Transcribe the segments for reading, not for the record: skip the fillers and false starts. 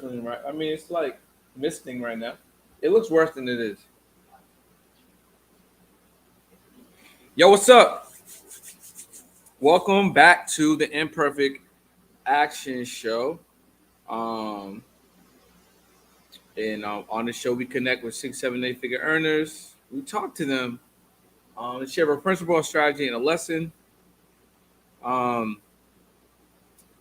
Right? I mean, it's like misting right now. It looks worse than it is. Yo, what's up? Welcome back to the Imperfect Action Show. Um, and on the show, we connect with 6, 7, 8 figure earners. We talk to them, and share a principle, a strategy, and a lesson. Um,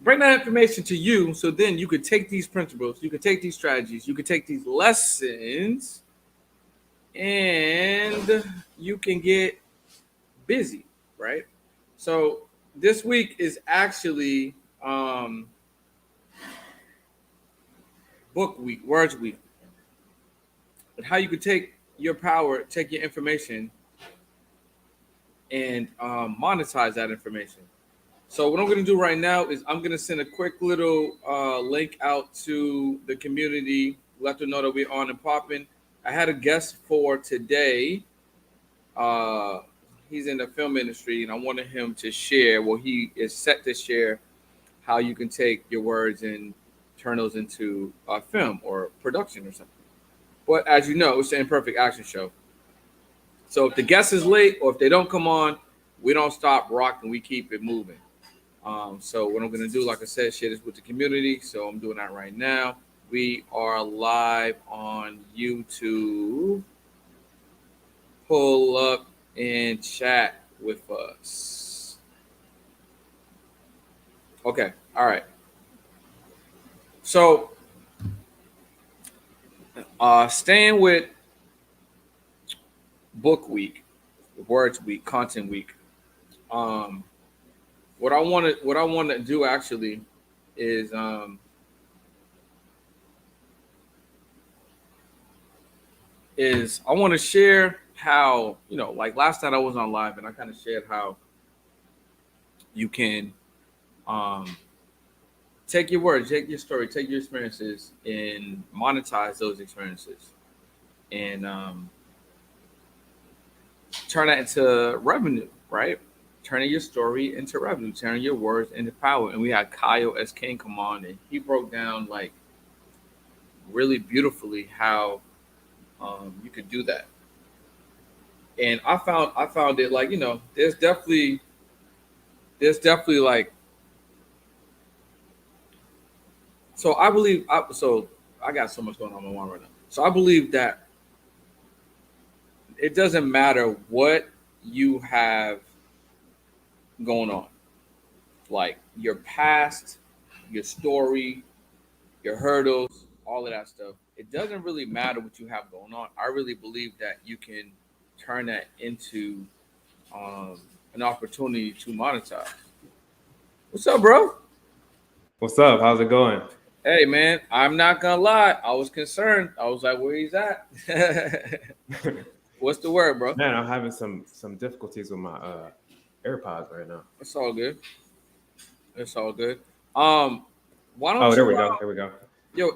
Bring that information to you, so then you could take these principles, you could take these strategies, you could take these lessons, and you can get busy, right? So this week is actually book week, words week, and how you could take your power, take your information, and monetize that information. So what I'm going to do right now is I'm going to send a quick little link out to the community, let them know that we're on and popping. I had a guest for today. Uh, he's in the film industry, and I wanted him to share. Well, he is set to share how you can take your words and turn those into a film or production or something. But as you know, it's an imperfect action show. So if the guest is late or if they don't come on, we don't stop rocking. We keep it moving. So what I'm gonna do, like I said, share this with the community. So I'm doing that right now. We are live on YouTube. Pull up and chat with us. Okay. All right. So staying with book week, words week, content week. Um, what I want to do actually is I want to share how, like last night I was on live and I kind of shared how you can um, take your words, take your story, take your experiences, and monetize those experiences, and turn that into revenue, right? Turning your story into revenue, turning your words into power. And we had Kyle S. King come on, and he broke down like really beautifully how you could do that. And I found it like there's definitely like so I believe so I got so much going on in my mind right now. So I believe that it doesn't matter what you have going on, like your past, your story, your hurdles, all of that stuff. It doesn't really matter what you have going on. I really believe that you can turn that into um, an opportunity to monetize. What's up, bro? What's up? How's it going? Hey, man, I'm not gonna lie. I was concerned. I was like, where he's at? What's the word, bro? Man, I'm having some difficulties with my AirPods right now. It's all good. It's all good. Um, why Oh, don't there you, we go. There we go. yo,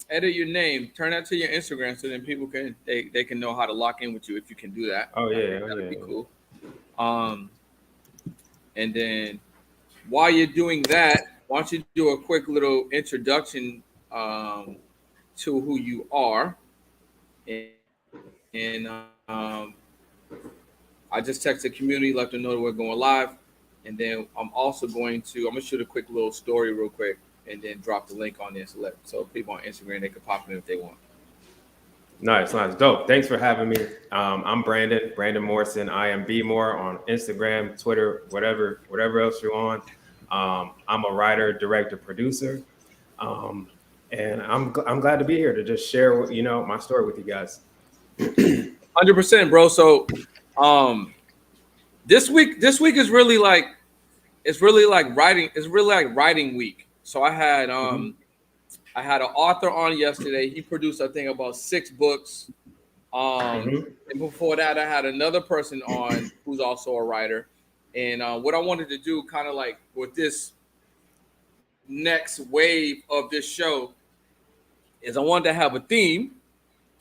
edit your name, turn that to your Instagram, so then people they can know how to lock in with you if you can do that. Oh I yeah, think oh that'd yeah. be cool. Um, and then while you're doing that, why don't you do a quick little introduction to who you are? And I just text the community, let them know that we're going live, and then I'm gonna shoot a quick little story real quick, and then drop the link on there so people on Instagram they can pop in if they want. Nice, nice, dope. Thanks for having me. I'm Brandon Morrison. I am B More on Instagram, Twitter, whatever else you're on. I'm a writer, director, producer, um, and I'm glad to be here to just share my story with you guys. 100%, bro. So, um, this week is really like writing. It's really like writing week. So Hmm. I had an author on yesterday. He produced I think about 6 books. Um, Hmm. and before that, I had another person on who's also a writer. And what I wanted to do, kind of like with this next wave of this show, is I wanted to have a theme,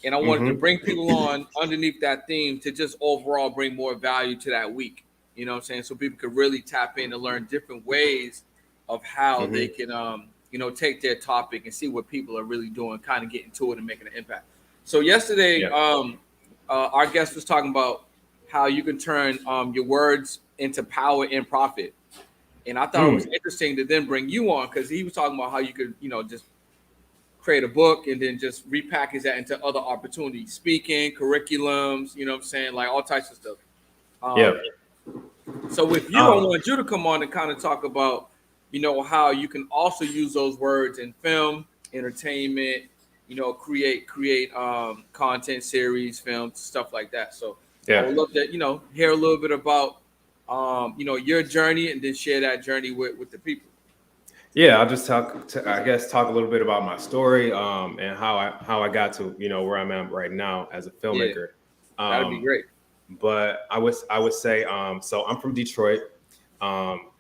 and I wanted to Hmm. bring people on underneath that theme to just overall bring more value to that week. You know what I'm saying? So people could really tap in and learn different ways of how they Hmm. can, take their topic and see what people are really doing, kind of getting to it and making an impact. So yesterday, Yeah. our guest was talking about how you can turn your words into power and profit. And I thought it was Mm. interesting to then bring you on because he was talking about how you could, just create a book and then just repackage that into other opportunities, speaking, curriculums, you know what I'm saying, like all types of stuff. Yeah. Um, so with you, I Um, want you to come on and kind of talk about, how you can also use those words in film, entertainment, create content series, films, stuff like that. So I yeah. would love to, hear a little bit about, your journey and then share that journey with the people. Yeah, I'll just talk a little bit about my story, and how I got to, where I'm at right now as a Yeah, filmmaker. that'd be Um, great. but I would say, so I'm from Detroit. Um,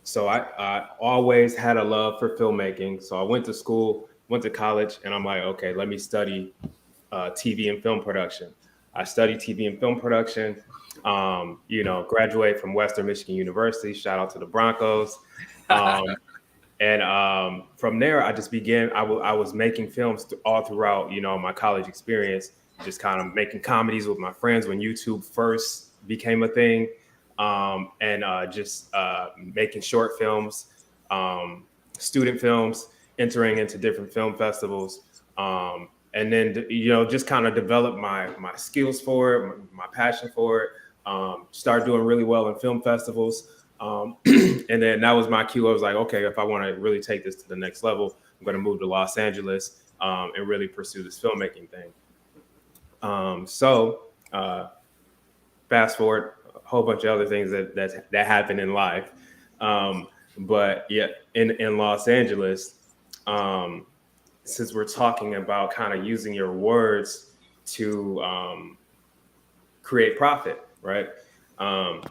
so I always had a love for filmmaking. So I went to school, went to college, and I'm like, okay, let me study TV and film production. I studied TV and film production. Graduate from Western Michigan University. Shout out to the Broncos. Um, and from there, I just began. I was making films all throughout, my college experience, just kind of making comedies with my friends when YouTube first became a thing, and just making short films, student films, entering into different film festivals, and then just kind of develop my skills for it, my passion for it. Start doing really well in film festivals. And then that was my cue. I was like, okay, if I want to really take this to the next level, I'm going to move to Los Angeles, and really pursue this filmmaking thing. So fast forward, a whole bunch of other things that happen in life. But yeah, in Los Angeles, um, since we're talking about kind of using your words to create profit, right? Um,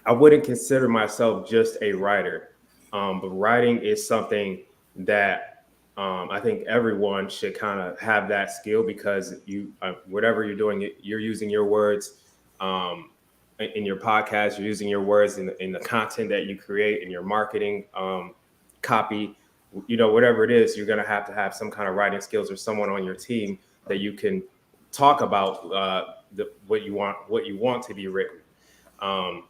I wouldn't consider myself just a writer, but writing is something that I think everyone should kind of have that skill, because whatever you're doing, you're using your words in your podcast, you're using your words in the content that you create in your marketing copy. Whatever it is, you're going to have some kind of writing skills, or someone on your team that you can talk about what you want to be written. Um,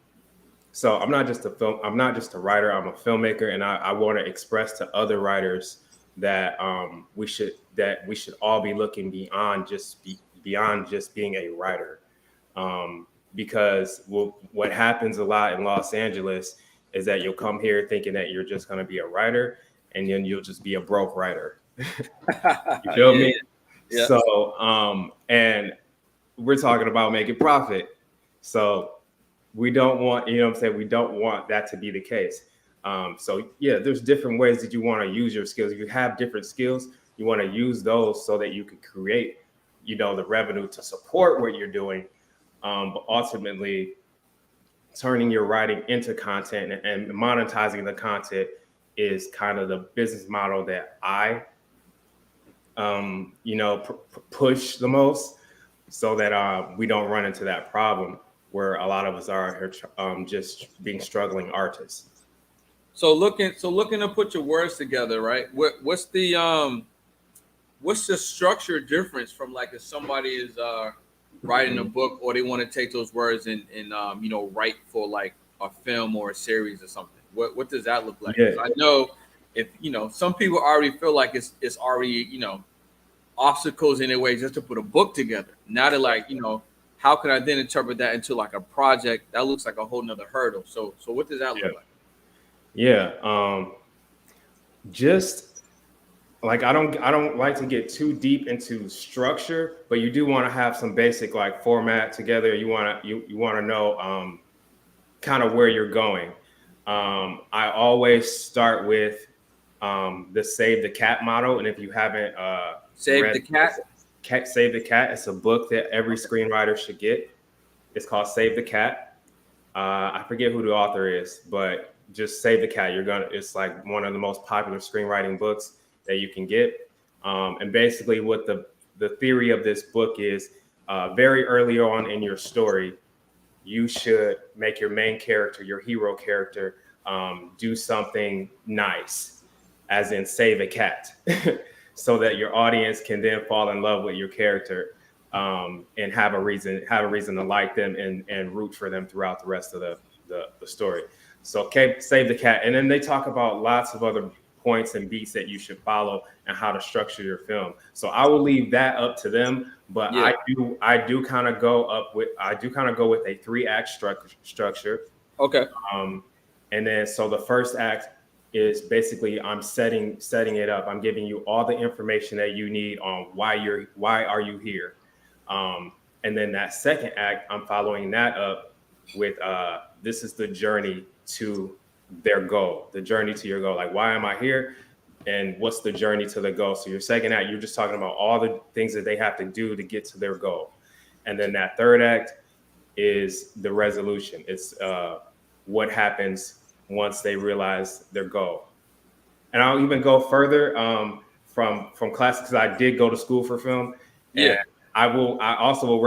so I'm not just a writer, I'm a filmmaker, and I want to express to other writers that we should all be looking beyond just being a writer. Because what happens a lot in Los Angeles is that you'll come here thinking that you're just going to be a writer, and then you'll just be a broke writer. You feel Yeah, me? yeah. So and we're talking about making profit. So we don't want, what I'm saying, we don't want that to be the case. So yeah, there's different ways that you want to use your skills. If you have different skills, you want to use those so that you can create, the revenue to support what you're doing. But ultimately, turning your writing into content and monetizing the content is kind of the business model that I, push the most, so that we don't run into that problem where a lot of us are here, just being struggling artists. So looking to put your words together, right? What's the structure difference from like if somebody is writing a Mhm. book or they want to take those words and write for like a film or a series or something? What does that look like? Yeah, Because I know if some people already feel like it's already obstacles in their way just to put a book together. Now they're like, how can I then interpret that into like a project that looks like a whole nother hurdle? So what does that yeah, look like? yeah. Just like I don't like to get too deep into structure, but you do want to have some basic like format together. You want to know kind of where you're going. I always start with the Save the Cat model, and if you haven't Save read the cat. Save the Cat, it's a book that every screenwriter should get. It's called Save the Cat. I forget who the author is, but just Save the Cat. It's like one of the most popular screenwriting books that you can get. And basically, what the theory of this book is, very early on in your story, you should make your main character, your hero character, do something nice as in save a cat, so that your audience can then fall in love with your character, and have a reason to like them and root for them throughout the rest of the story. So okay, save the cat, and then they talk about lots of other points and beats that you should follow and how to structure your film. So I will leave that up to them, but Yeah. I do kind of go with a 3-act structure. Okay. Um, and then so the first act is basically I'm setting it up. I'm giving you all the information that you need on why are you here. And then that second act, I'm following that up with this is the journey to their goal, the journey to your goal. Like, why am I here? And what's the journey to the goal? So your second act, you're just talking about all the things that they have to do to get to their goal. And then that third act is the resolution. It's what happens once they realize their goal. And I'll even go further from class, because I did go to school for film. Yeah. And I also will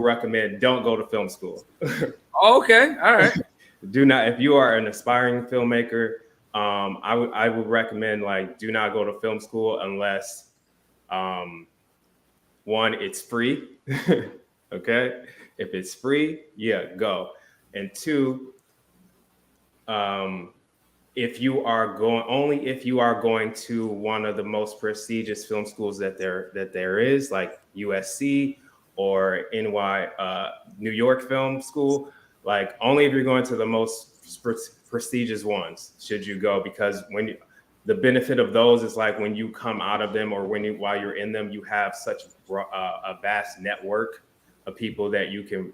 recommend don't go to film school. Okay. All right. Do not, if you are an aspiring filmmaker, I would recommend, like, do not go to film school unless one, it's free. Okay, if it's free, yeah, go. And two, if you are going to one of the most prestigious film schools that there is, like USC or New York Film School, like, only if you're going to the most prestigious ones should you go, because the benefit of those is, like, when you come out of them, or while you're in them, you have such a vast network of people that you can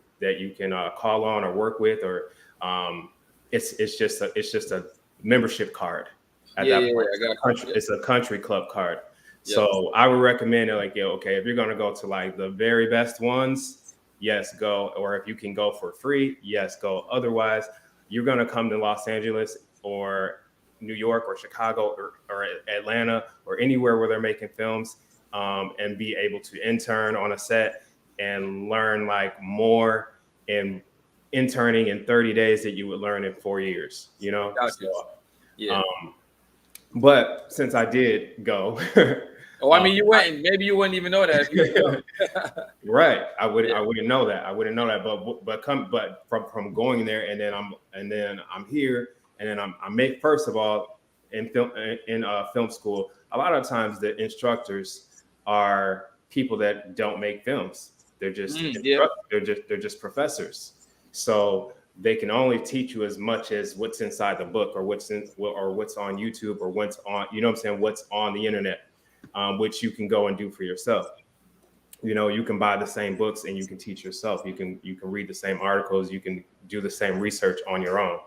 call on or work with, or it's just a membership card at that point. It's a country club card. Yes. So I would recommend it, like, okay, if you're going to go to, like, the very best ones, yes, go. Or if you can go for free, yes, go. Otherwise, you're going to come to Los Angeles or New York or Chicago or Atlanta or anywhere where they're making films, and be able to intern on a set and learn, like, more in interning in 30 days that you would learn in 4 years, Gotcha. So, yeah. But since I did go, I mean, you went, and maybe you wouldn't even know that if you didn't go. Right. I wouldn't know that. But from going there, and then I'm here, and then I'm first of all, in film school, a lot of times the instructors are people that don't make films. They're just they're just professors. So they can only teach you as much as what's inside the book, or what's on YouTube, or what's on, what's on the internet, which you can go and do for yourself. You can buy the same books and you can teach yourself. You can read the same articles. You can do the same research on your own.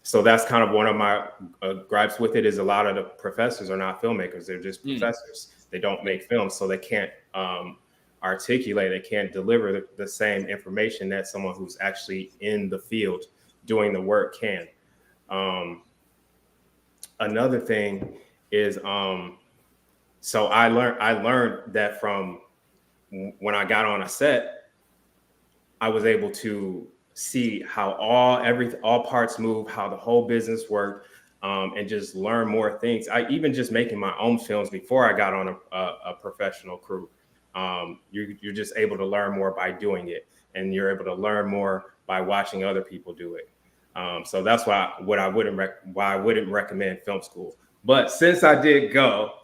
So that's kind of one of my gripes with it, is a lot of the professors are not filmmakers. They're just professors. They don't make films, so they can't articulate, they can't deliver the same information that someone who's actually in the field doing the work can. Another thing is, so I learned that from when I got on a set, I was able to see how all parts move, how the whole business worked, and just learn more things. I even just making my own films before I got on a professional crew. You're just able to learn more by doing it, and you're able to learn more by watching other people do it. So that's why I wouldn't recommend film school. But since I did go,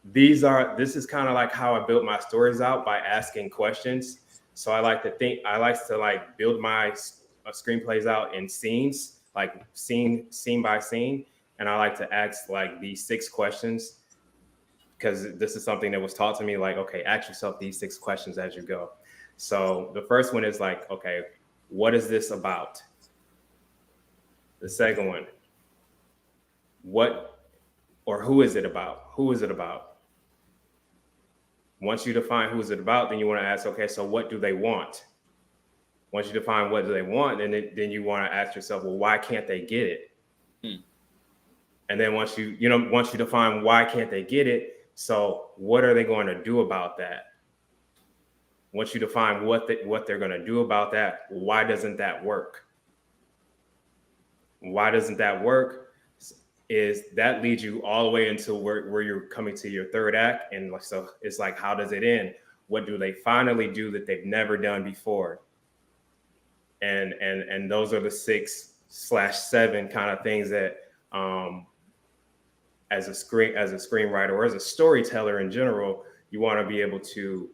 this is kind of like how I built my stories out, by asking questions. So I like to build my screenplays out in scenes, like scene by scene, and I like to ask, like, these 6 questions, because this is something that was taught to me, like, okay, ask yourself these 6 questions as you go. So the first one is, like, okay, what is this about? The second one, who is it about? Who is it about? Once you define who is it about, then you want to ask, okay, so what do they want? Once you define what do they want, then you want to ask yourself, well, why can't they get it? And then once you define why can't they get it, so what are they going to do about that? Once you define what they're going to do about that, why doesn't that work? Why doesn't that work? is that leads you all the way into where you're coming to your third act. And so it's like, how does it end? What do they finally do that they've never done before? And those are the 6/7 kind of things that as a screenwriter or as a storyteller in general, you want to be able to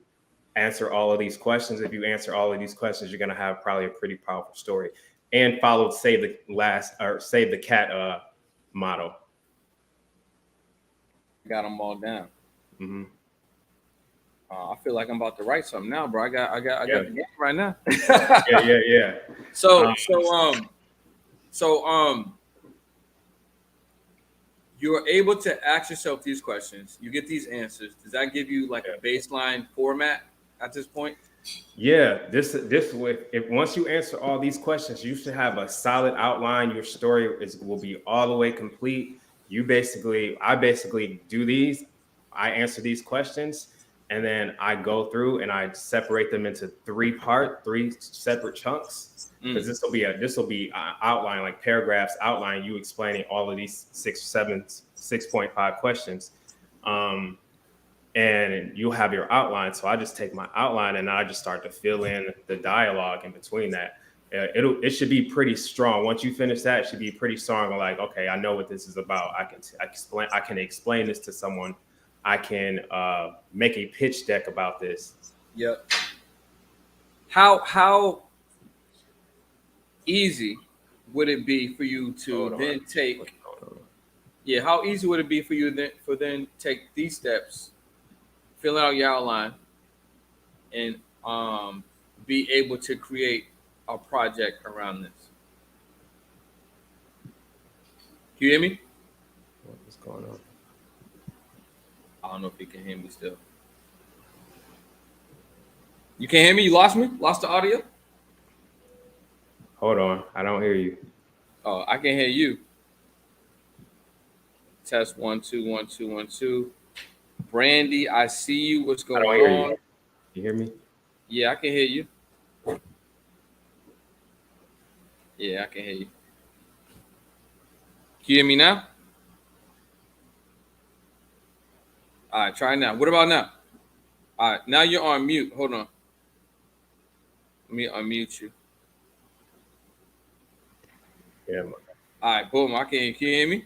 answer all of these questions. If you answer all of these questions, you're going to have probably a pretty powerful story. And followed save the cat motto. Got them all down. Mm-hmm. I feel like I'm about to write something now, bro. I got the game right now. yeah. So you're able to ask yourself these questions. You get these answers. Does that give you like a baseline format at this point? Yeah, this way. If once you answer all these questions, you should have a solid outline. Your story will be all the way complete. I basically do these. I answer these questions, and then I go through and I separate them into three separate chunks. Because this will be outline, like paragraphs outline, you explaining all of these 6.5 questions. And you'll have your outline. So I just take my outline and I just start to fill in the dialogue in between that. It should be pretty strong. Once you finish that, it should be pretty strong. I'm like, okay, I know what this is about. I can explain this to someone. I can make a pitch deck about this. Yep. How easy would it be for you to then take? Yeah, how easy would it be for you then take these steps, fill out your outline, and be able to create a project around this? Can you hear me? What's going on? I don't know if you can hear me still. You can't hear me? You lost me? Lost the audio? Hold on. I don't hear you. Oh, I can hear you. Test 1 2 1 2 1 2. Brandy, I see you. What's going on? You hear me? Yeah, I can hear you. Yeah, I can hear you. Can you hear me now? All right, try now. What about now? All right, now you're on mute. Hold on. Let me unmute you. Yeah. All right, boom. Can you hear me?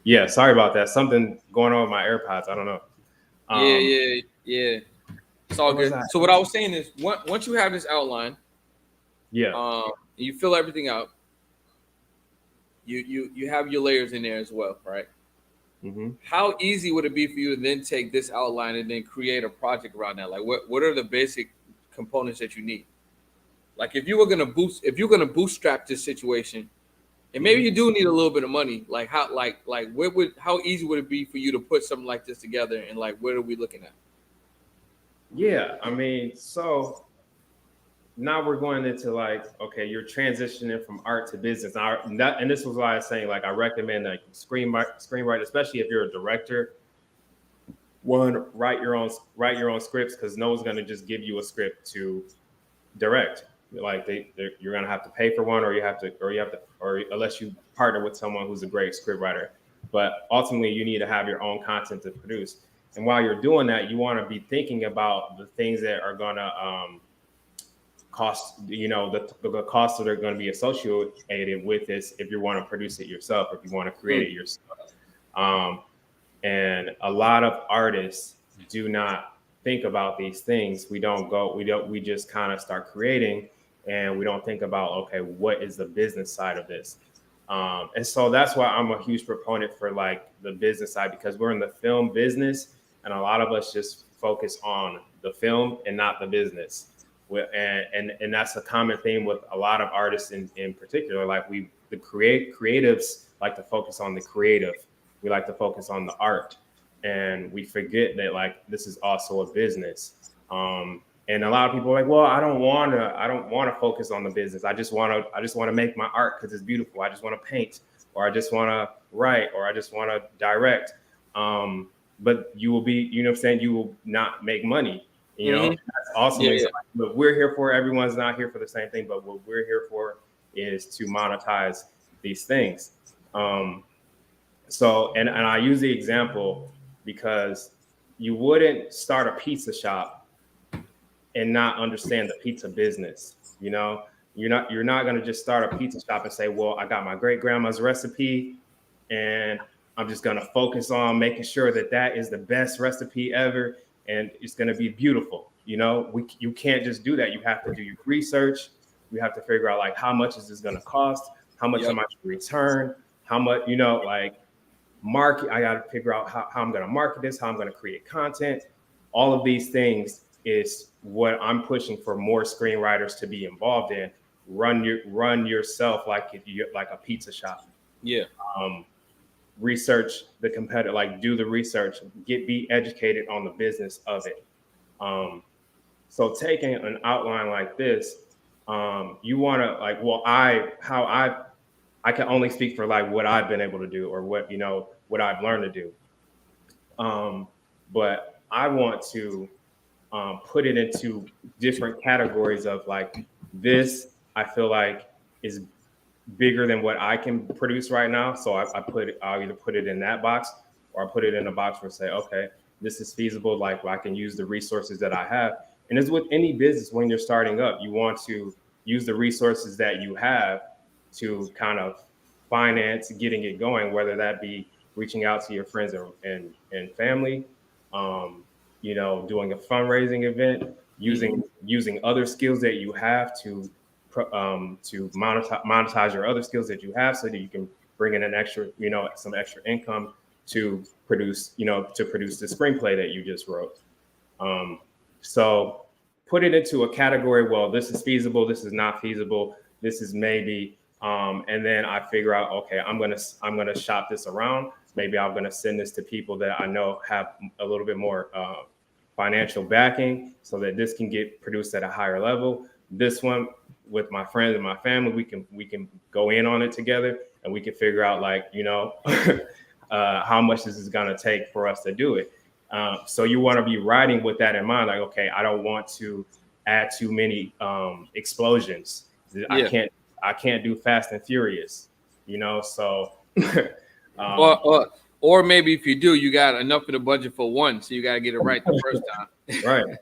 Yeah, sorry about that. Something going on with my AirPods. I don't know. Yeah. It's all good. So what I was saying is, once you have this outline, you fill everything out. You have your layers in there as well, right? Mm-hmm. How easy would it be for you to then take this outline and then create a project around that? Like, what are the basic components that you need? Like, if you're gonna bootstrap this situation, and maybe you do need a little bit of money, like how easy would it be for you to put something like this together, and like, what are we looking at? Yeah, I mean, so now we're going into like, okay, you're transitioning from art to business. And this was why I was saying, like, I recommend like screenwriter, especially if you're a director. One, write your own scripts, because no one's gonna just give you a script to direct. Like you're gonna have to pay for one, or unless you partner with someone who's a great scriptwriter. But ultimately, you need to have your own content to produce. And while you're doing that, you want to be thinking about the things that are gonna cost, the costs that are going to be associated with this if you want to produce it yourself, if you want to create it yourself. And a lot of artists do not think about these things. We just kind of start creating, and we don't think about, okay, what is the business side of this? And so that's why I'm a huge proponent for like the business side, because we're in the film business, and a lot of us just focus on the film and not the business. And that's a common theme with a lot of artists in particular. Like the creatives like to focus on the creative. We like to focus on the art, and we forget that like this is also a business. And a lot of people are like, well, I don't want to focus on the business. I just want to make my art because it's beautiful. I just want to paint, or I just want to write, or I just want to direct. But you will be, you will not make money. That's awesome. Yeah. But we're here for, everyone's not here for the same thing, but what we're here for is to monetize these things. So, and I use the example because you wouldn't start a pizza shop and not understand the pizza business. You know, you're not going to just start a pizza shop and say, well, I got my great grandma's recipe and I'm just going to focus on making sure that that is the best recipe ever and it's going to be beautiful. You know, you can't just do that. You have to do your research. You have to figure out like how much is this going to cost, how much Yep. am I to return, how much, like market. I got to figure out how I'm going to market this, how I'm going to create content. All of these things is what I'm pushing for more screenwriters to be involved in. Run yourself like if you like a pizza shop. Yeah. Um, Research the competitor, like do the research, be educated on the business of it. So taking an outline like this, you want to like, well, I can only speak for like what I've been able to do or what I've learned to do. But I want to put it into different categories of like this. I feel like is bigger than what I can produce right now. So I'll either put it in that box or I put it in a box where say, okay, this is feasible. Like I can use the resources that I have. And as with any business, when you're starting up, you want to use the resources that you have to kind of finance getting it going, whether that be reaching out to your friends and family, doing a fundraising event, using other skills that you have to monetize your other skills that you have so that you can bring in some extra income to produce the screenplay that you just wrote. So put it into a category. Well, this is feasible. This is not feasible. This is maybe. And then I figure out, okay, I'm gonna shop this around. Maybe I'm gonna send this to people that I know have a little bit more financial backing, so that this can get produced at a higher level. This one with my friends and my family, we can go in on it together, and we can figure out like how much this is gonna take for us to do it. So you want to be writing with that in mind, like, okay, I don't want to add too many explosions. Yeah. I can't do Fast and Furious, So, Or maybe if you do, you got enough of the budget for one, so you got to get it right the first time. right.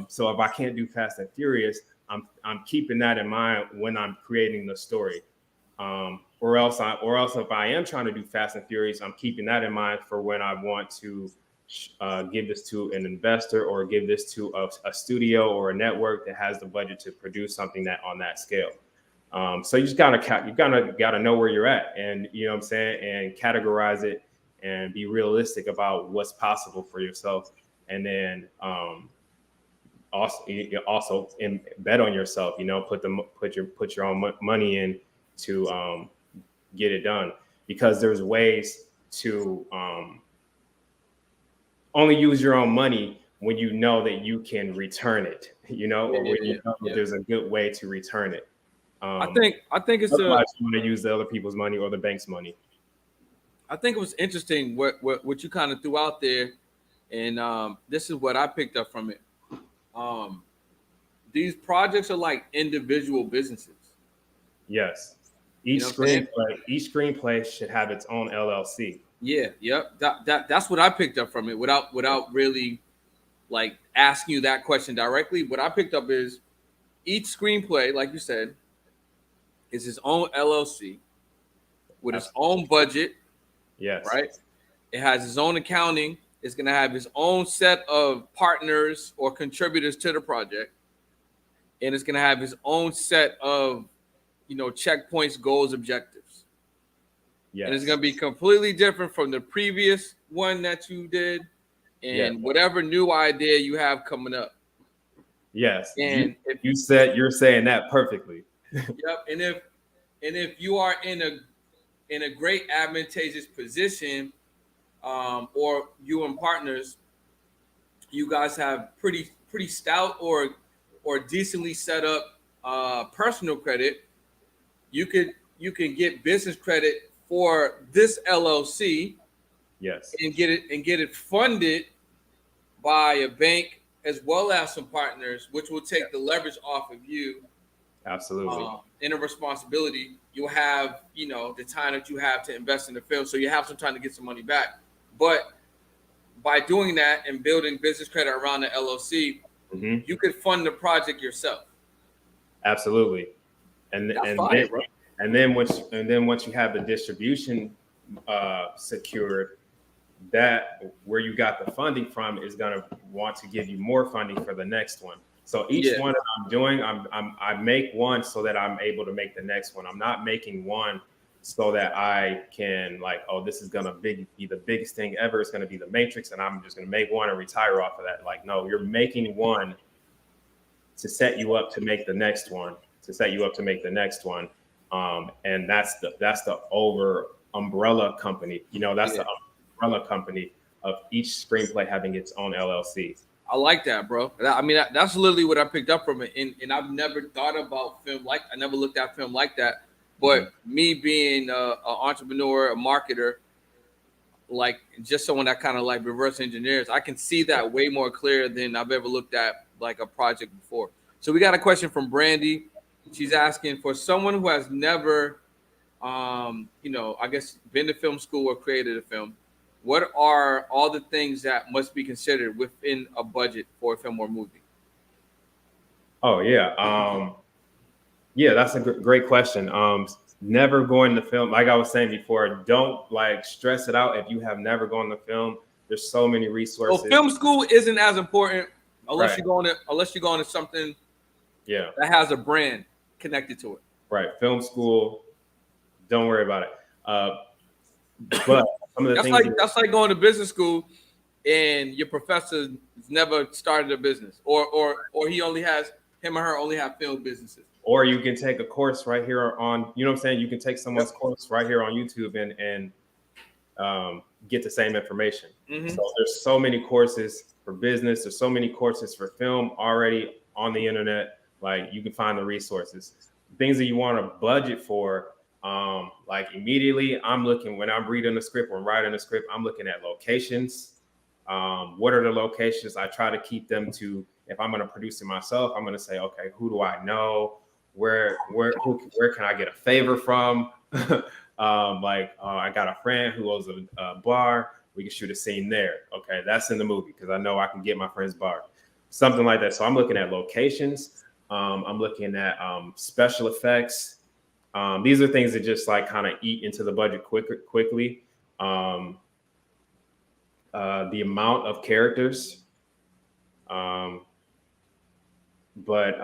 So if I can't do Fast and Furious, I'm keeping that in mind when I'm creating the story. Or else if I am trying to do Fast and Furious, I'm keeping that in mind for when I want to give this to an investor or give this to a studio or a network that has the budget to produce something that on that scale. So you just gotta know where you're at, and you know what I'm saying, and categorize it and be realistic about what's possible for yourself, and then also bet on yourself. Put your own money in to get it done, because there's ways to only use your own money when you know that you can return it. Or when you know that there's a good way to return it. I think it's otherwise you want to use the other people's money or the bank's money. I think it was interesting what you kind of threw out there, and this is what I picked up from it. These projects are like individual businesses. Yes, each screenplay should have its own LLC. Yeah, yep. That's what I picked up from it without really like asking you that question directly. What I picked up is each screenplay, like you said, is his own LLC with its own budget. Yes. Right. It has its own accounting. It's going to have its own set of partners or contributors to the project. And it's going to have its own set of, checkpoints, goals, objectives. Yes. And it's going to be completely different from the previous one that you did and whatever new idea you have coming up. Yes. And you're saying that perfectly. Yep. And if you are in a great advantageous position, or you and partners, you guys have pretty stout or decently set up personal credit, you can get business credit for this LLC. Yes. And get it funded by a bank as well as some partners, which will take the leverage off of you Absolutely. And a responsibility, you'll have, the time that you have to invest in the film. So you have some time to get some money back. But by doing that and building business credit around the LLC, Hmm. you could fund the project yourself. Absolutely. And That's and fire, then bro. once you have the distribution secured, that where you got the funding from is going to want to give you more funding for the next one. So each Yeah, one that I'm doing, I make one so that I'm able to make the next one. I'm not making one so that I can like, oh, this is going to be the biggest thing ever. It's going to be the Matrix, and I'm just going to make one and retire off of that. Like, no, you're making one to set you up to make the next one, to set you up to make the next one. And that's the over umbrella company. That's yeah. the umbrella company of each screenplay having its own LLC. I like that, bro. I mean, that's literally what I picked up from it. And I've never thought about film like I never looked at film like that. Mhm. But me being an entrepreneur, a marketer, like just someone that kind of like reverse engineers, I can see that way more clear than I've ever looked at like a project before. So we got a question from Brandy. She's asking for someone who has never, I guess been to film school or created a film. What are all the things that must be considered within a budget for a film or movie? Oh yeah, yeah, that's a great question. Never going to film, like I was saying before, don't like stress it out if you have never gone to film. There's so many So resources. film school isn't as important Right. unless you're going to something Yeah. that has a brand connected to it. Right. Film school. Don't worry about it. But some of the That's things like you, that's like going to business school and your professor never started a business, or him or her only have film businesses. or you can take a course right here on, you know what I'm saying? You can take someone's course right here on YouTube and get the same information. Mm-hmm. So there's so many courses for business. There's so many courses for film already on the internet. Like you can find the resources, things that you want to budget for. Like immediately, I'm looking when I'm reading the script or writing the script. I'm looking at locations. What are the locations? I try to keep them to. If I'm going to produce it myself, I'm going to say, okay, who do I know? Where can I get a favor from? I got a friend who owns a bar. We can shoot a scene there. Okay, that's in the movie because I know I can get my friend's bar, something like that. So I'm looking at locations. I'm looking at special effects. These are things that just like kind of eat into the budget quickly. Um, the amount of characters, um, but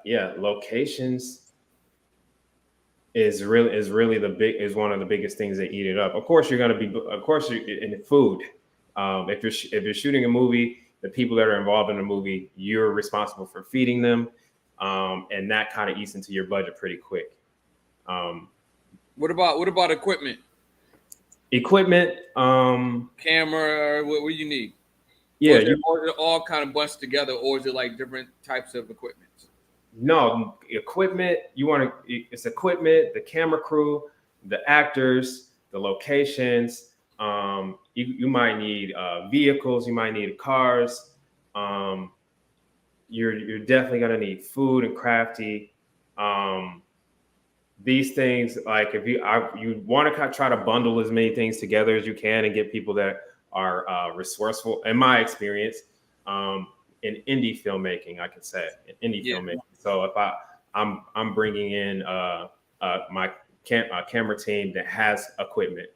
yeah, locations is really is one of the biggest things that eat it up. Of course, you're in food. If you're shooting a movie, the people that are involved in the movie, you're responsible for feeding them, and that kind of eats into your budget pretty quick. Um, What about equipment? Equipment, Camera? What do you need? yeah, Or is it all kind of bunched together, or is it like different types of equipment? no equipment. It's equipment, the camera crew, the actors, the locations. You might need vehicles. You might need cars. Um, you're definitely gonna need food and crafty. Um, these things, like if you want to try to bundle as many things together as you can and get people that are resourceful. In my experience, um, in indie filmmaking, I could say in indie Yeah. filmmaking. So if I'm bringing in my camera team that has equipment,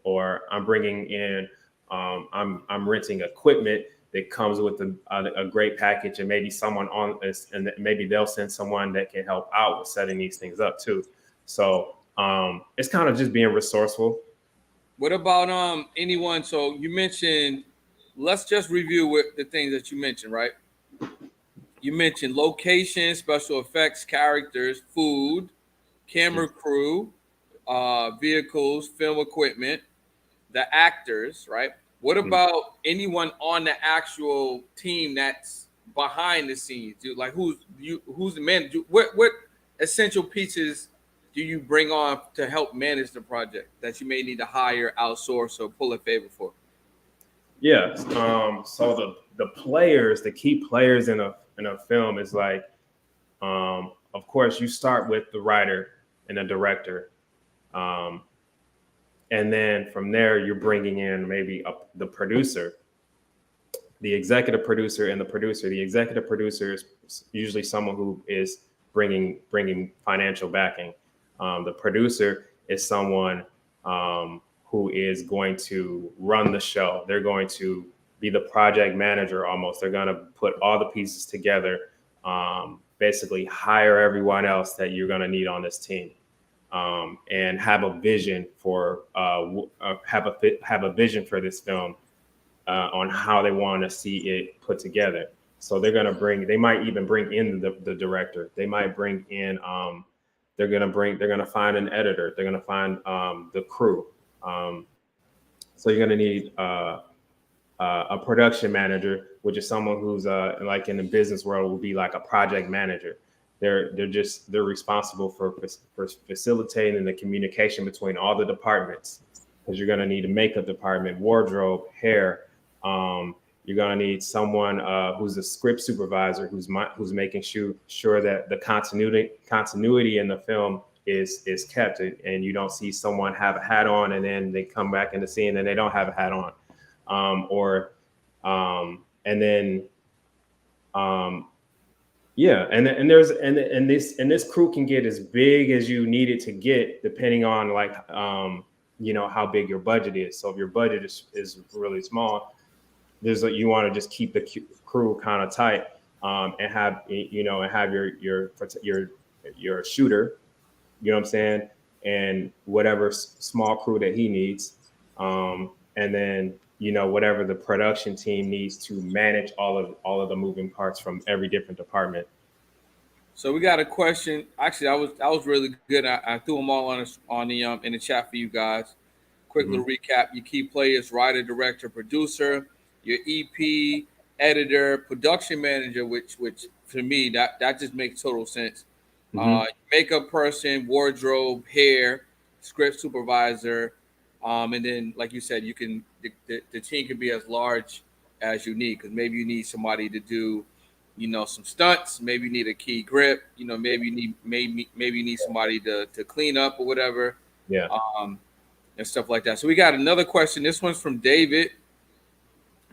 or I'm bringing in I'm renting equipment that comes with a great package, and maybe someone on this, and maybe they'll send someone that can help out with setting these things up too. So it's kind of just being resourceful. What about anyone? So you mentioned, let's just review with the things that you mentioned, right? You mentioned location, special effects, characters, food, camera crew, vehicles, film equipment, the actors, right? What Mhm. about anyone on the actual team that's behind the scenes? Dude, like who's the man? What essential pieces do you bring on to help manage the project that you may need to hire, outsource, or pull a favor for? Yeah. So the key players in a film is like of course, you start with the writer and the director. Um, and then from there, you're bringing in maybe the producer, the executive producer, and the producer. The executive producer is usually someone who is bringing financial backing. The producer is someone who is going to run the show. They're going to be the project manager almost. They're going to put all the pieces together, basically hire everyone else that you're going to need on this team. And have a vision for have a vision for this film on how they want to see it put together. So they might even bring in the director. They might bring in they're gonna find an editor. They're gonna find the crew. So you're gonna need a production manager, which is someone who's like in the business world will be like a project manager. They're responsible for facilitating the communication between all the departments, because you're going to need a makeup department, wardrobe, hair. You're going to need someone who's a script supervisor, who's making sure that the continuity in the film is kept, and you don't see someone have a hat on and then they come back in the scene and they don't have a hat on, and then yeah, and this crew can get as big as you need it to get, depending on like how big your budget is. So if your budget is really small, you want to just keep the crew kind of tight, and have your shooter, you know what I'm saying, and whatever small crew that he needs, and then whatever the production team needs to manage all of the moving parts from every different department. So we got a question. Actually, I was really good. I threw them all on the in the chat for you guys. Quick little recap: your key players, writer, director, producer, your EP, editor, production manager, which for me that just makes total sense. Makeup person, wardrobe, hair, script supervisor, and then like you said, you can the team can be as large as you need, because maybe you need somebody to do some stunts, maybe you need a key grip, maybe you need somebody to clean up or whatever, yeah, and stuff like that. So we got another question. This one's from David.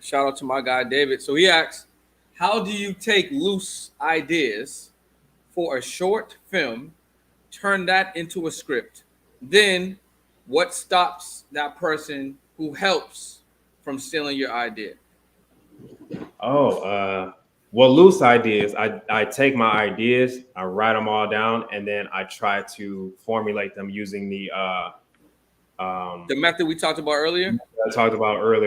Shout out to my guy David. So he asks, how do you take loose ideas for a short film, turn that into a script? Then what stops that person who helps from stealing your idea? Well, loose ideas, I take my ideas, I write them all down, and then I try to formulate them using the method we talked about earlier.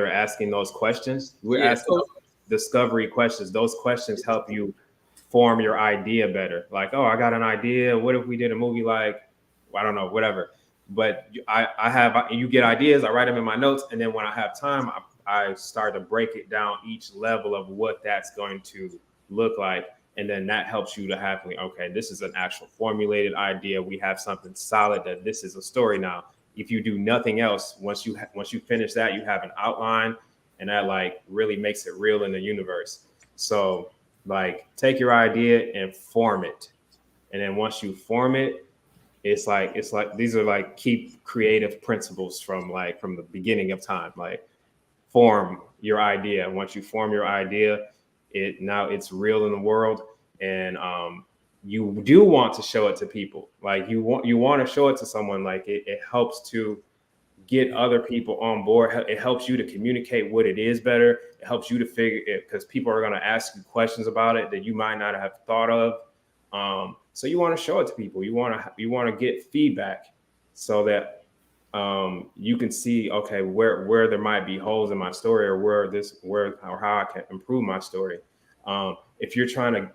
Asking those questions. We're asking discovery questions. Those questions help you form your idea better. Like, oh, I got an idea. What if we did a movie like, I don't know, whatever. But you get ideas. I write them in my notes, and then when I have time, I start to break it down each level of what that's going to look like, and then that helps you to have, okay, this is an actual formulated idea. We have something solid, that this is a story now. If you do nothing else, once you finish that, you have an outline, and that like really makes it real in the universe. So like take your idea and form it, and then once you form it, it's like these are like key creative principles from the beginning of time. Like, form your idea. Once you form your idea, it's real in the world, and you do want to show it to people. Like you want to show it to someone. Like it helps to get other people on board. It helps you to communicate what it is better. It helps you to figure it, because people are going to ask you questions about it that you might not have thought of. So you want to show it to people. You want to get feedback, so that you can see, okay, where there might be holes in my story, or how I can improve my story. If you're trying to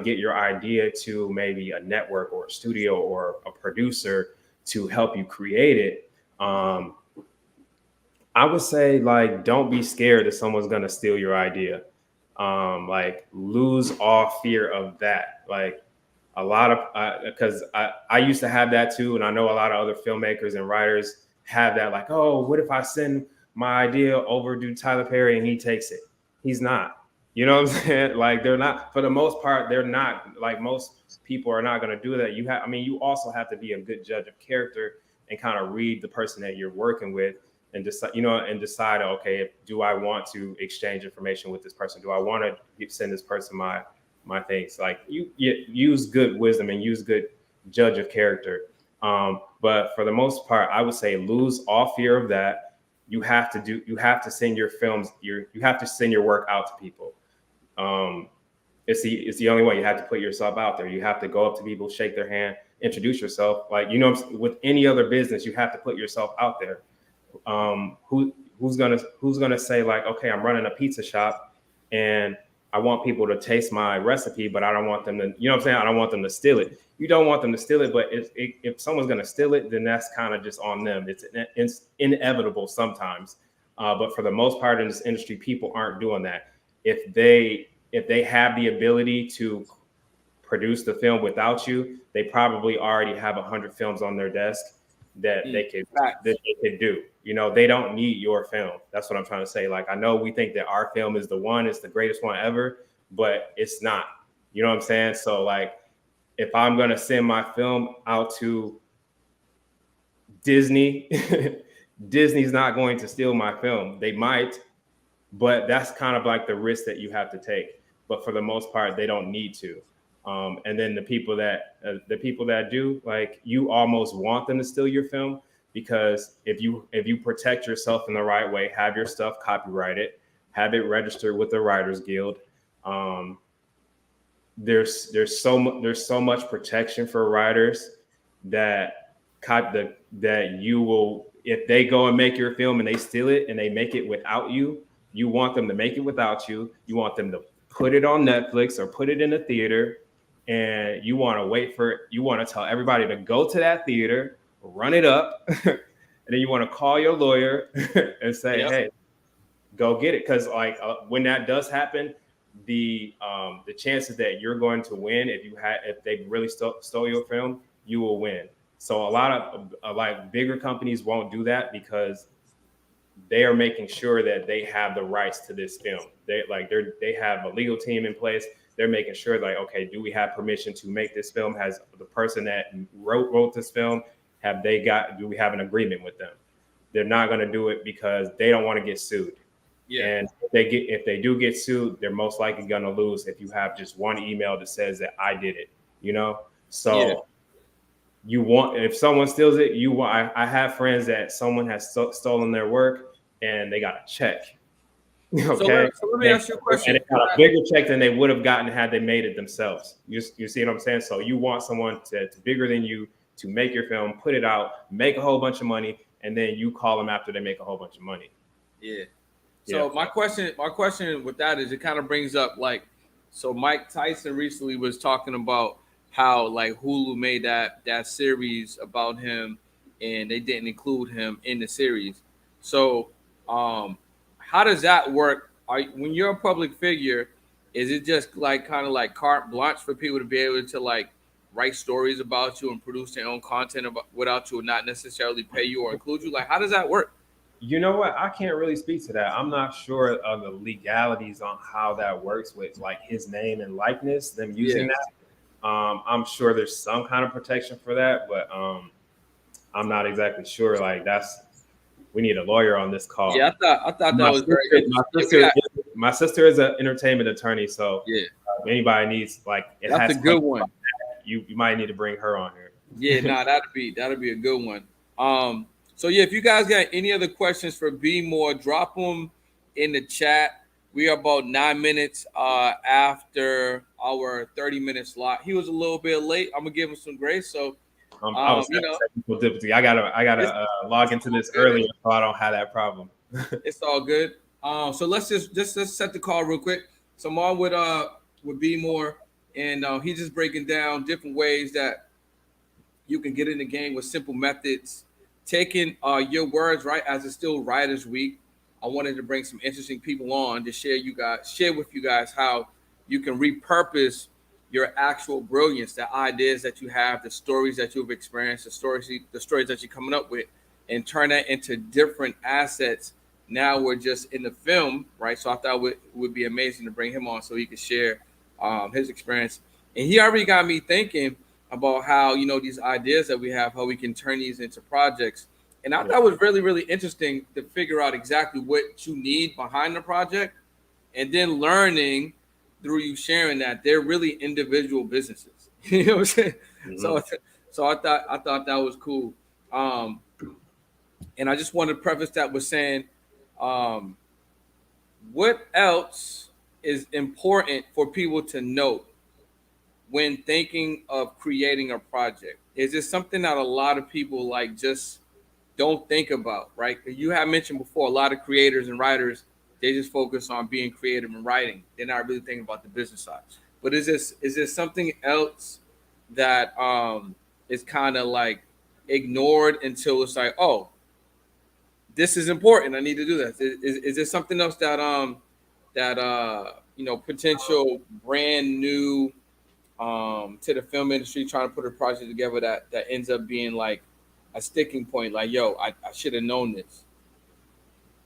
get your idea to maybe a network or a studio or a producer to help you create it, I would say, like, don't be scared that someone's gonna steal your idea. Like, lose all fear of that. Like, a lot of, because I used to have that too, and I know a lot of other filmmakers and writers have that. Like, oh, what if I send my idea over to Tyler Perry and he takes it? He's not. You know what I'm saying? Like they're not, for the most part, they're not like most people are not going to do that. You have, I mean, you also have to be a good judge of character and kind of read the person that you're working with and decide, you know, and decide, okay, do I want to exchange information with this person? Do I want to send this person my things? Like you use good wisdom and use good judge of character. But for the most part, I would say lose all fear of that. You have to send your films, you have to send your work out to people. um, it's the only way. You have to put yourself out there. You have to go up to people, shake their hand, introduce yourself. Like, you know, with any other business, you have to put yourself out there. Who's gonna say like, okay, I'm running a pizza shop, and I want people to taste my recipe, but I don't want them to, you know what I'm saying? I don't want them to steal it. You don't want them to steal it, but if someone's gonna steal it, then that's kind of just on them. It's inevitable sometimes. But for the most part in this industry, people aren't doing that. If they have the ability to produce the film without you, they probably already have 100 films on their desk that they could do. You know, they don't need your film. That's what I'm trying to say. Like, I know we think that our film is the one, it's the greatest one ever, but it's not. You know what I'm saying? So like, if I'm gonna send my film out to Disney, Disney's not going to steal my film. They might, but that's kind of like the risk that you have to take. But for the most part, they don't need to. And then the people that do, like, you almost want them to steal your film, because if you protect yourself in the right way, have your stuff copyrighted, have it registered with the Writers Guild. Um, there's so much protection for writers that that you will, if they go and make your film and they steal it and they make it without you, you want them to make it without you. You want them to put it on Netflix or put it in a theater, and you want to wait for it. You want to tell everybody to go to that theater, run it up, and then you want to call your lawyer and say, Yep. "Hey, go get it." Because like when that does happen, the chances that you're going to win, if they really stole your film, you will win. So a lot of like bigger companies won't do that because they are making sure that they have the rights to this film. They have a legal team in place. They're making sure, like, okay, do we have permission to make this film? Has the person that wrote this film, do we have an agreement with them? They're not going to do it because they don't want to get sued. Yeah. And if they do get sued, they're most likely going to lose if you have just one email that says that I did it, you know? So Yeah. if someone steals it, I have friends that someone has stolen their work and they got a check. Okay. So let me ask you a question. And they got a bigger check than they would have gotten had they made it themselves. You see what I'm saying? So you want someone to bigger than you to make your film, put it out, make a whole bunch of money, and then you call them after they make a whole bunch of money. Yeah. So my question with that is, it kind of brings up, like, so Mike Tyson recently was talking about how like Hulu made that series about him, and they didn't include him in the series. So how does that work? When you're a public figure, is it just like kind of like carte blanche for people to be able to like write stories about you and produce their own content without you, not necessarily pay you or include you? Like, how does that work? You know what? I can't really speak to that. I'm not sure of the legalities on how that works with like his name and likeness, them using Yeah. that. I'm sure there's some kind of protection for that, but I'm not exactly sure. Like we need a lawyer on this call. Yeah, I thought that was very interesting. My sister is an entertainment attorney, so Yeah, if anybody needs like that's a good one. You might need to bring her on here. Yeah, no, that'd be a good one. So yeah, if you guys got any other questions for B More, drop them in the chat. We are about 9 minutes after our 30-minute slot. He was a little bit late. I'm gonna give him some grace. So I was technical difficulty. I gotta log into this earlier so I don't have that problem. It's all good. So let's set the call real quick. So I'm on with B More, and he's just breaking down different ways that you can get in the game with simple methods. Taking your words, right, as it's still Writers Week, I wanted to bring some interesting people on to share with you guys how you can repurpose your actual brilliance, the ideas that you have, the stories that you've experienced, the stories that you're coming up with, and turn that into different assets, Now we're just in the film, right? So I thought would be amazing to bring him on so he could share his experience. And he already got me thinking about how, these ideas that we have, how we can turn these into projects. And I thought it was really, really interesting to figure out exactly what you need behind the project, and then learning through you sharing that they're really individual businesses. You know what I'm saying? Mm-hmm. So I thought that was cool. Um, and I just wanted to preface that with saying, um, what else is important for people to note when thinking of creating a project? Is this something that a lot of people like just don't think about, right? You have mentioned before, a lot of creators and writers, they just focus on being creative and writing. They're not really thinking about the business side. But is this something else that is kind of like ignored until it's like, oh, this is important. I need to do this. Is there something else that potential brand new to the film industry trying to put a project together that ends up being like a sticking point? Like, yo, I should have known this.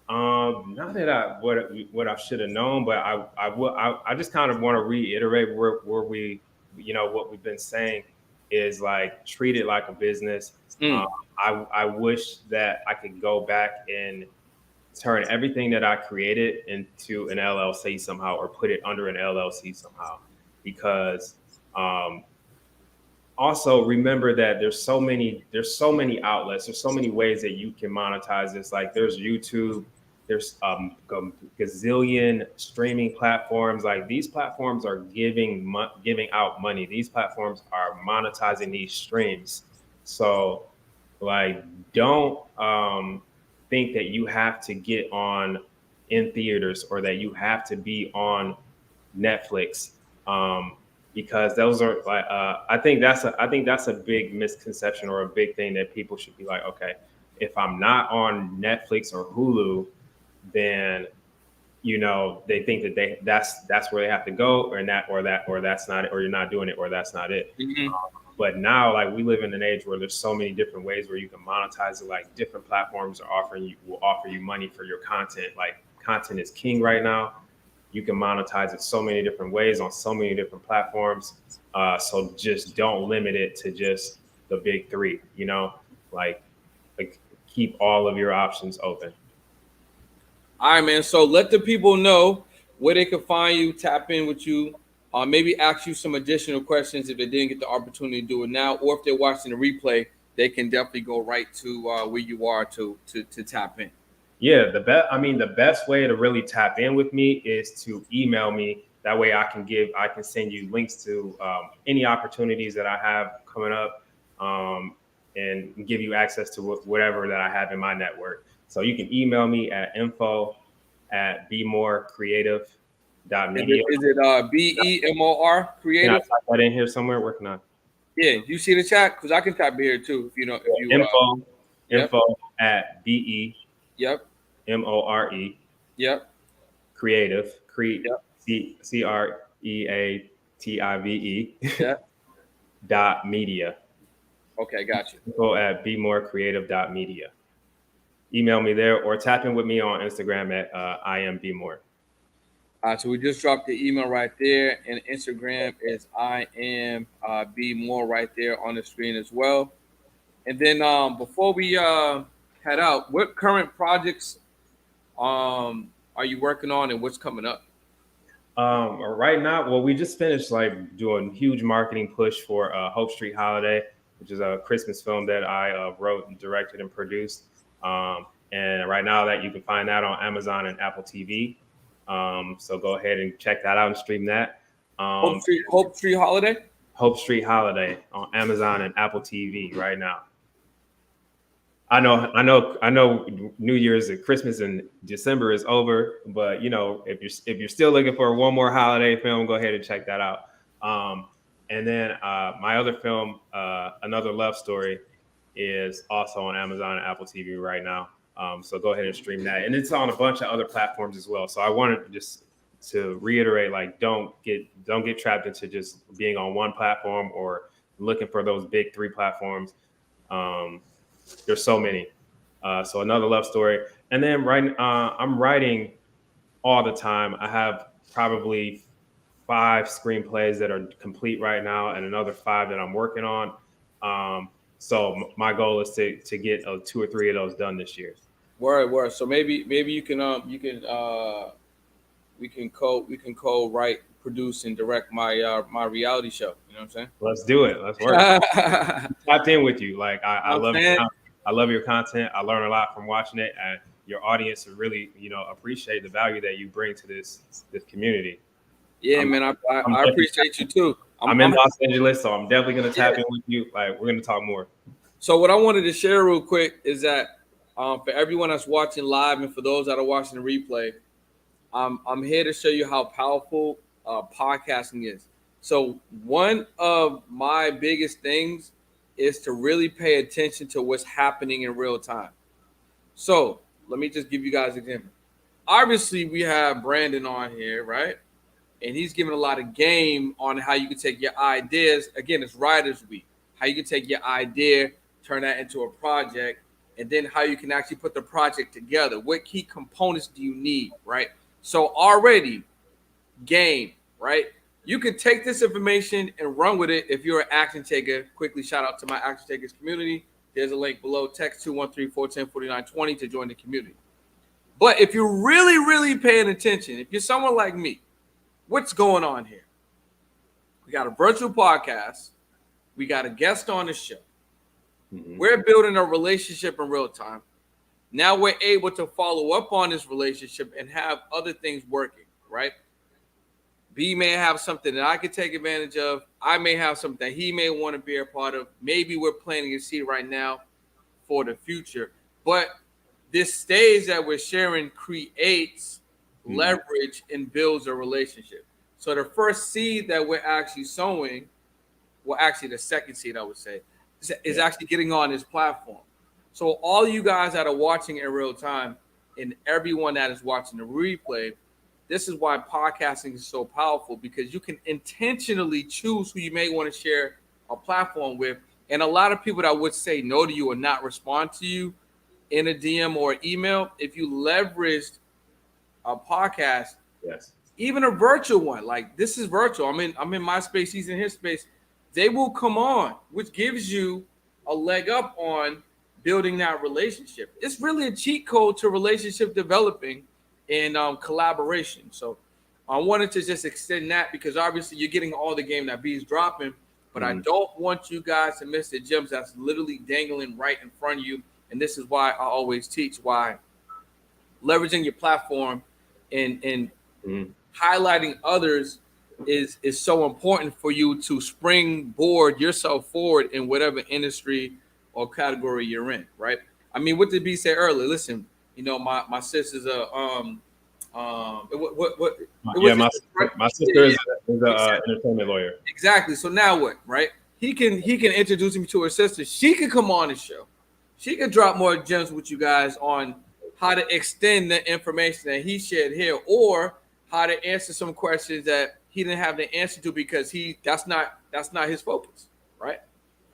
Not that what I should have known, but I just kind of want to reiterate where we, what we've been saying is like treat it like a business. Um, Mm. I wish that I could go back and turn everything that I created into an LLC somehow, or put it under an LLC somehow, because um, also remember that there's so many outlets, there's so many ways that you can monetize this. Like there's YouTube, there's gazillion streaming platforms. Like these platforms are giving out money. These platforms are monetizing these streams. So like don't think that you have to get on in theaters, or that you have to be on Netflix, because those are like I think that's a big misconception, or a big thing that people should be like, okay, if I'm not on Netflix or Hulu, then they think that that's where they have to go, or that's not it, or you're not doing it, or that's not it. Hmm. But now, like, we live in an age where there's so many different ways where you can monetize it. Like different platforms will offer you money for your content. Like content is king right now. You can monetize it so many different ways on so many different platforms. So just don't limit it to just the big three. Like like keep all of your options open. All right, man. So let the people know where they can find you, tap in with you, maybe ask you some additional questions if they didn't get the opportunity to do it now, or if they're watching the replay, they can definitely go right to where you are to tap in. Yeah, the best way to really tap in with me is to email me. That way I can send you links to any opportunities that I have coming up, um, and give you access to whatever that I have in my network. So you can email me at Is it info@bemorecreative.media. is it BEMOR Can I creative? type that in here somewhere? Where can I? Yeah, you see the chat because I can tap here too. If you know, if you Info yep, info at yep, BEMORE yep, creative yep, creative yep. dot media. Okay, got you. Info at bemorecreative.media. Email me there, or tap in with me on Instagram at I am bmore. So we just dropped the email right there, and Instagram is I am be more right there on the screen as well. And then before we head out, what current projects are you working on, and what's coming up? Right now, well, we just finished like doing huge marketing push for Hope Street Holiday, which is a Christmas film that I wrote and directed and produced. And right now, that you can find that on Amazon and Apple TV. So go ahead and check that out and stream that. Um, Hope Street Holiday. Hope Street Holiday on Amazon and Apple TV right now. I know. New Year's and Christmas and December is over, but if you're still looking for one more holiday film, go ahead and check that out. And then my other film, Another Love Story, is also on Amazon and Apple TV right now. So go ahead and stream that, and it's on a bunch of other platforms as well. So I wanted just to reiterate, like, don't get trapped into just being on one platform, or looking for those big three platforms. Um, there's so many. So Another Love Story. And then I'm writing all the time. I have probably 5 screenplays that are complete right now, and another 5 that I'm working on. So my goal is to get 2 or 3 of those done this year. Word. So maybe we can co write, produce, and direct my reality show. You know what I'm Let's do it. Let's work. saying? Tapped in with you. Like I I'm love saying, I love your content. I learn a lot from watching it, and your audience really appreciate the value that you bring to this community. yeah, I'm man. I'm I definitely, appreciate you too. I'm in Los Angeles, so I'm definitely gonna Yeah. tap in with you. Like we're gonna talk more. So what I wanted to share real quick is that for everyone that's watching live and for those that are watching the replay, I'm here to show you how powerful podcasting is. So one of my biggest things is to really pay attention to what's happening in real time. So let me just give you guys an example. Obviously, we have Brandon on here, right? And he's giving a lot of game on how you can take your ideas. Again, it's Writers Week. How you can take your idea, turn that into a project, and then how you can actually put the project together. What key components do you need, right? So already, game, right? You can take this information and run with it if you're an action taker. Quickly shout out to my action takers community. There's a link below. Text 213-410-4920 to join the community. But if you're really, really paying attention, if you're someone like me, what's going on here? We got a virtual podcast. We got a guest on the show. Mm-hmm. We're building a relationship in real time. Now we're able to follow up on this relationship and have other things working, right? B may have something that I could take advantage of. I may have something that he may want to be a part of. Maybe we're planting a seed right now for the future. But this stage that we're sharing creates leverage and builds a relationship. So the first seed that we're actually sowing, well, actually the second seed I would say, is actually getting on this platform. So all you guys that are watching in real time and everyone that is watching the replay, this is why podcasting is so powerful, because you can intentionally choose who you may want to share a platform with. And a lot of people that would say no to you or not respond to you in a DM or email, if you leveraged a podcast, Yes. even a virtual one, like this is virtual. I'm in my space, he's in his space. They will come on, which gives you a leg up on building that relationship. It's really a cheat code to relationship developing and collaboration. So I wanted to just extend that because obviously you're getting all the game that B's dropping, but I don't want you guys to miss the gems that's literally dangling right in front of you. And this is why I always teach why leveraging your platform and highlighting others is so important for you to springboard yourself forward in whatever industry or category you're in, right? I mean, what did B say earlier? Listen, my sister's a what Yeah, was this, right? my sister is an Exactly. entertainment lawyer. Exactly. So now what, right? He can introduce me to her sister. She could come on the show. She could drop more gems with you guys on how to extend the information that he shared here, or how to answer some questions that he didn't have the answer to because that's not his focus, right?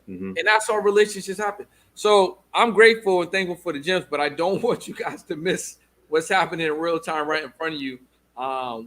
And that's how relationships happen. So I'm grateful and thankful for the gems, but I don't want you guys to miss what's happening in real time right in front of you,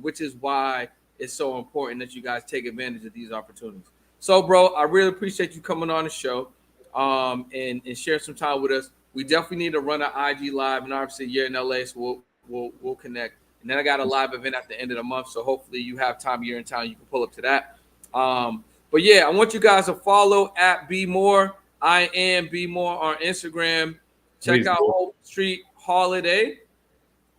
which is why it's so important that you guys take advantage of these opportunities. So, bro, I really appreciate you coming on the show and share some time with us. We definitely need to run an IG live, and obviously you're in LA, so we'll connect. And then I got a live event at the end of the month, so hopefully you have time. You're in town, you can pull up to that. But yeah, I want you guys to follow at Be More. I am Be More on Instagram. Check Please out do. Hope Street Holiday.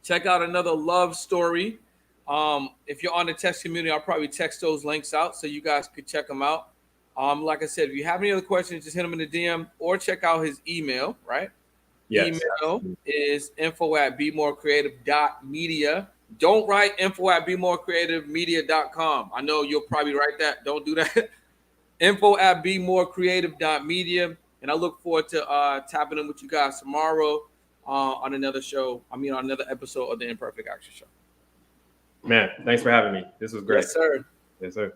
Check out another love story. If you're on the text community, I'll probably text those links out so you guys could check them out. Like I said, if you have any other questions, just hit him in the DM or check out his email, right? Yes. Email is info@bemorecreative.media. Don't write info@bemorecreativemedia.com. I know you'll probably write that. Don't do that. info@bemorecreative.media. And I look forward to tapping in with you guys tomorrow on another show. On another episode of the Imperfect Action Show. Man, thanks for having me. This was great. Yes, sir. Yes, sir.